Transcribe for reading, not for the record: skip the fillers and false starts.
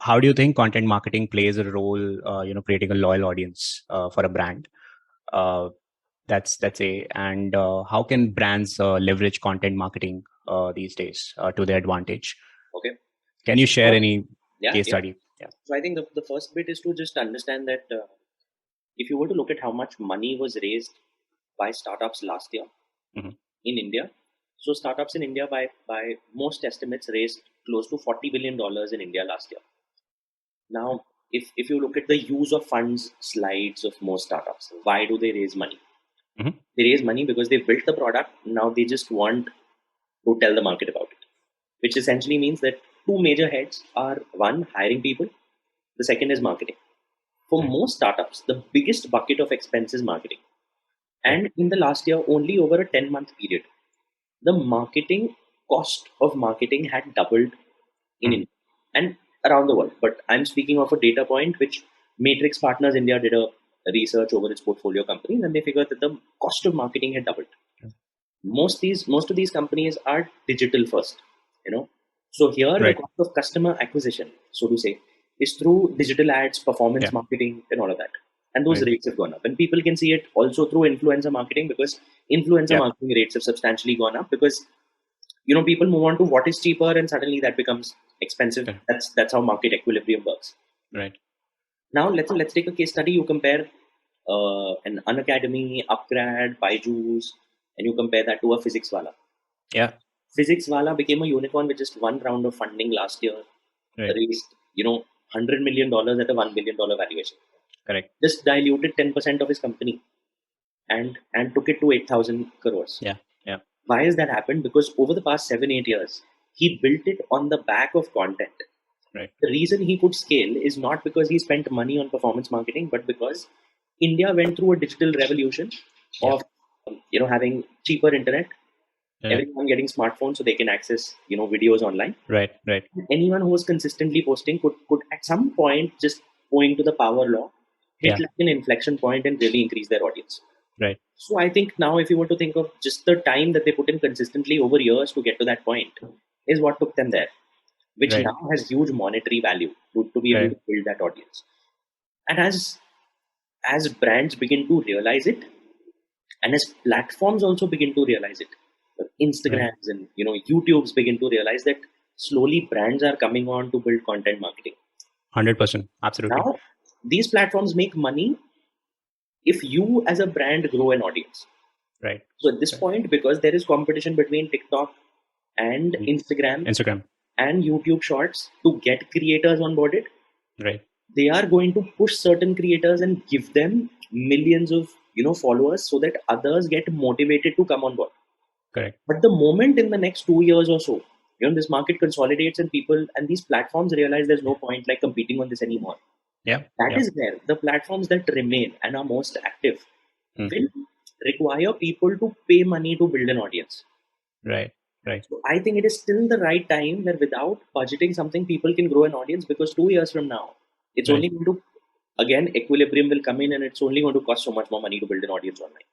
how do you think content marketing plays a role, creating a loyal audience for a brand? That's a and how can brands leverage content marketing these days to their advantage? Okay. Can you share any case study? Yeah. So I think the first bit is to just understand that if you were to look at how much money was raised by startups last year in India, so startups in India by most estimates raised close to $40 billion in India last year. Now, if you look at the use of funds slides of most startups, why do they raise money? They raise money because they built the product. Now they just want to tell the market about it, which essentially means that two major heads are one, hiring people. The second is marketing. For most startups, the biggest bucket of expense is marketing. And in the last year, only over a 10-month period, the marketing cost of marketing had doubled in India and around the world. But I'm speaking of a data point which Matrix Partners India did a research over its portfolio companies, and they figured that the cost of marketing had doubled. Most of these companies are digital first, So here the cost of customer acquisition, so to say, is through digital ads, performance marketing, and all of that. And those rates have gone up. And people can see it also through influencer marketing, because influencer marketing rates have substantially gone up because people move on to what is cheaper, and suddenly that becomes expensive. That's how market equilibrium works. Right. Now let's take a case study. You compare an Unacademy, Upgrad, Byju's, and you compare that to a physics wala. Yeah. Physics wala became a unicorn with just one round of funding last year. Raised, $100 million at a $1 billion valuation. Correct. Just diluted 10% of his company and took it to 8,000 crores. Yeah. Why has that happened? Because over the past 7-8 years, he built it on the back of content. Right. The reason he could scale is not because he spent money on performance marketing, but because India went through a digital revolution of having cheaper internet, everyone getting smartphones so they can access videos online. Right. Anyone who was consistently posting could at some point, just owing to the power law, hit like an inflection point and really increase their audience. Right. So I think now, if you were to think of just the time that they put in consistently over years to get to that point, is what took them there, which now has huge monetary value to be able to build that audience. And as brands begin to realize it, and as platforms also begin to realize it, Instagrams and YouTubes begin to realize that slowly brands are coming on to build content marketing. 100%, absolutely. Now these platforms make money if you as a brand grow an audience. Right. So at this point, because there is competition between TikTok and Instagram and YouTube Shorts to get creators onboarded, they are going to push certain creators and give them millions of followers so that others get motivated to come on board. Correct. But the moment in the next 2 years or so, this market consolidates and people and these platforms realize there's no point like competing on this anymore. That is where the platforms that remain and are most active will require people to pay money to build an audience. Right. So I think it is still the right time where without budgeting something, people can grow an audience, because 2 years from now, it's only going to, again, equilibrium will come in and it's only going to cost so much more money to build an audience online.